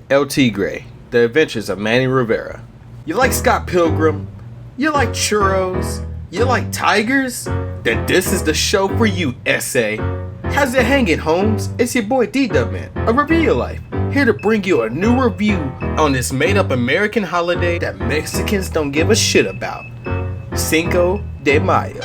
El Tigre, The Adventures of Manny Rivera. You like Scott Pilgrim? You like churros? You like tigers? Then this is the show for you, S.A. How's it hanging, Holmes? It's your boy D-Dubman, a ReviewYaLife, here to bring you a new review on this made-up American holiday that Mexicans don't give a shit about. Cinco de Mayo.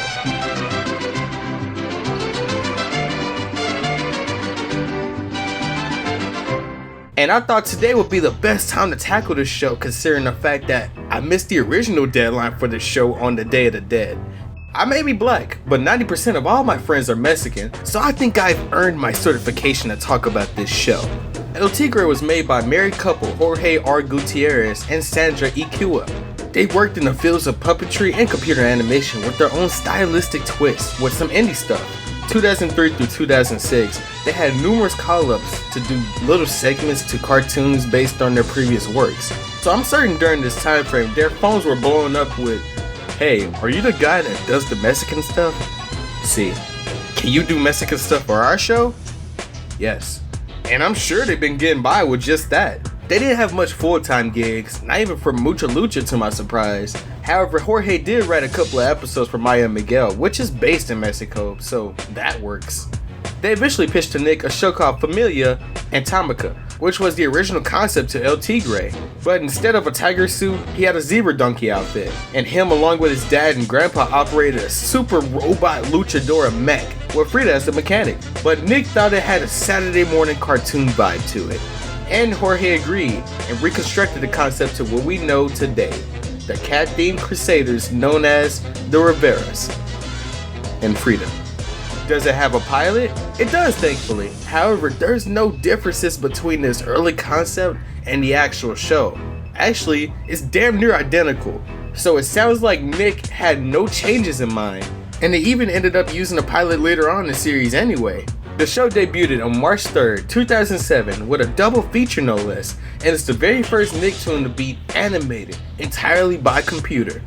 And I thought today would be the best time to tackle this show, considering the fact that I missed the original deadline for this show on the Day of the Dead. I may be black, but 90% of all my friends are Mexican, so I think I've earned my certification to talk about this show. El Tigre was made by married couple Jorge R. Gutierrez and Sandra Iquia. They worked in the fields of puppetry and computer animation with their own stylistic twists with some indie stuff. 2003 through 2006, they had numerous call-ups to do little segments to cartoons based on their previous works. So I'm certain during this time frame, their phones were blowing up with, "Hey, are you the guy that does the Mexican stuff? See, can you do Mexican stuff for our show?" Yes. And I'm sure they've been getting by with just that. They didn't have much full-time gigs, not even for Mucha Lucha to my surprise. However, Jorge did write a couple of episodes for Maya Miguel, which is based in Mexico, so that works. They eventually pitched to Nick a show called Familia Anatomica, which was the original concept to El Tigre. But instead of a tiger suit, he had a zebra donkey outfit, and him along with his dad and grandpa operated a super robot luchadora mech with Frida as the mechanic. But Nick thought it had a Saturday morning cartoon vibe to it. And Jorge agreed and reconstructed the concept to what we know today, the cat-themed crusaders known as the Riveras and Frida. Does it have a pilot? It does, thankfully. However, there's no differences between this early concept and the actual show. Actually, it's damn near identical, so it sounds like Nick had no changes in mind, and they even ended up using a pilot later on in the series anyway. The show debuted on March 3rd, 2007 with a double feature no less, and it's the very first Nicktoon to be animated entirely by computer.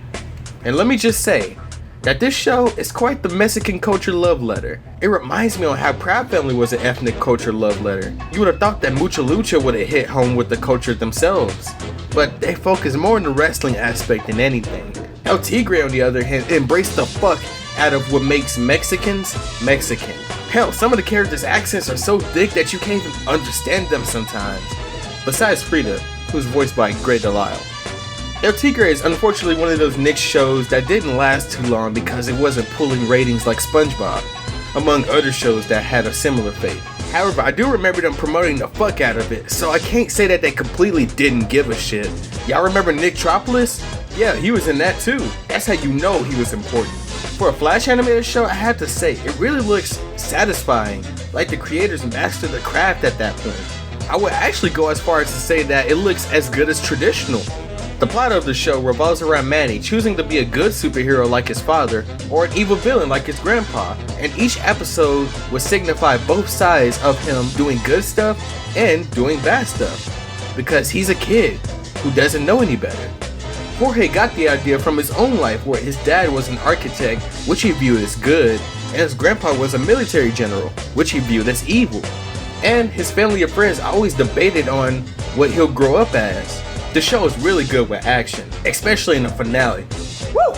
And let me just say that this show is quite the Mexican culture love letter. It reminds me on how Proud Family was an ethnic culture love letter. You would have thought that Mucha Lucha would have hit home with the culture themselves, but they focus more on the wrestling aspect than anything. El Tigre, on the other hand, embraced the fuck out of what makes Mexicans Mexican. Hell, some of the characters' accents are so thick that you can't even understand them sometimes. Besides Frida, who's voiced by Grey Delisle. El Tigre is unfortunately one of those Nick shows that didn't last too long because it wasn't pulling ratings like SpongeBob, among other shows that had a similar fate. However, I do remember them promoting the fuck out of it, so I can't say that they completely didn't give a shit. Y'all remember Nicktropolis? Yeah, he was in that too. That's how you know he was important. For a Flash animated show, I have to say, it really looks satisfying, like the creators mastered the craft at that point. I would actually go as far as to say that it looks as good as traditional. The plot of the show revolves around Manny choosing to be a good superhero like his father, or an evil villain like his grandpa, and each episode would signify both sides of him doing good stuff and doing bad stuff, because he's a kid who doesn't know any better. Jorge got the idea from his own life, where his dad was an architect, which he viewed as good, and his grandpa was a military general, which he viewed as evil. And his family and friends always debated on what he'll grow up as. The show is really good with action, especially in the finale. Woo!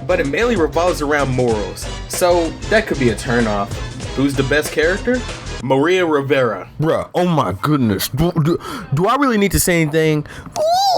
But it mainly revolves around morals, so that could be a turnoff. Who's the best character? Maria Rivera. Bruh, oh my goodness. Do I really need to say anything?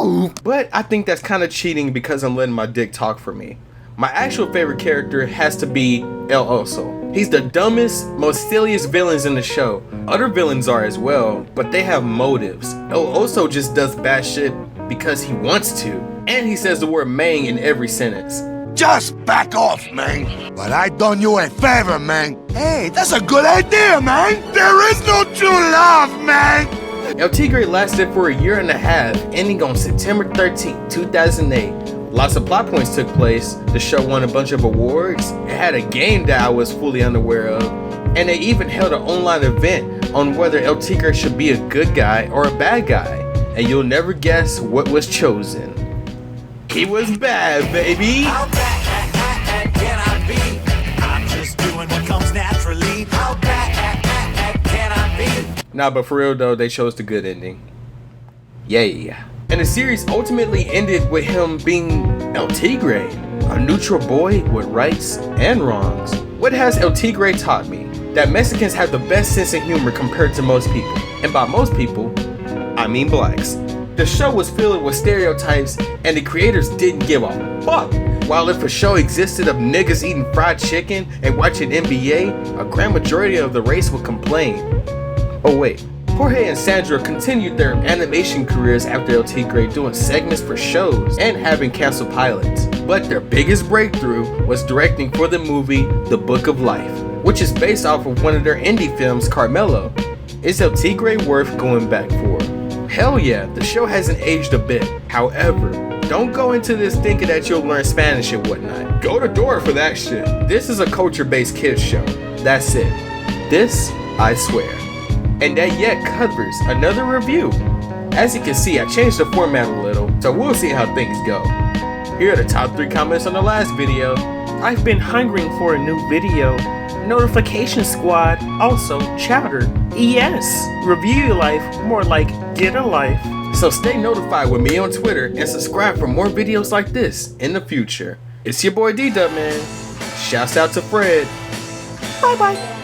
Ooh. But I think that's kind of cheating because I'm letting my dick talk for me. My actual favorite character has to be El Oso. He's the dumbest, most silliest villains in the show. Other villains are as well, but they have motives. El Oso just does bad shit because he wants to. And he says the word "mang" in every sentence. Just back off, man. But I done you a favor, man. Hey, that's a good idea, man. There is no true love, man. El Tigre lasted for a year and a half, ending on September 13, 2008. Lots of plot points took place. The show won a bunch of awards. It had a game that I was fully unaware of. And they even held an online event on whether El Tigre should be a good guy or a bad guy. And you'll never guess what was chosen. He was bad, baby. How bad can I be? I'm just doing what comes naturally. How bad can I be? Nah, but for real though, they chose the good ending. Yay. And the series ultimately ended with him being El Tigre, a neutral boy with rights and wrongs. What has El Tigre taught me? That Mexicans have the best sense of humor compared to most people. And by most people, I mean blacks. The show was filled with stereotypes and the creators didn't give a fuck. While if a show existed of niggas eating fried chicken and watching NBA, a grand majority of the race would complain. Oh wait, Jorge and Sandra continued their animation careers after El Tigre, doing segments for shows and having canceled pilots. But their biggest breakthrough was directing for the movie The Book of Life, which is based off of one of their indie films, Carmelo. Is El Tigre worth going back for? Hell yeah, the show hasn't aged a bit. However, don't go into this thinking that you'll learn Spanish and whatnot. Go to Dora for that shit. This is a culture-based kids show. That's it. This, I swear. And that yet covers another review. As you can see, I changed the format a little, so we'll see how things go. Here are the top 3 comments on the last video. I've been hungering for a new video. Notification Squad, also Chowder. Yes, Review Your Life, more like Get a Life. So stay notified with me on Twitter and subscribe for more videos like this in the future. It's your boy D-Dub, man. Shouts out to Fred. Bye bye.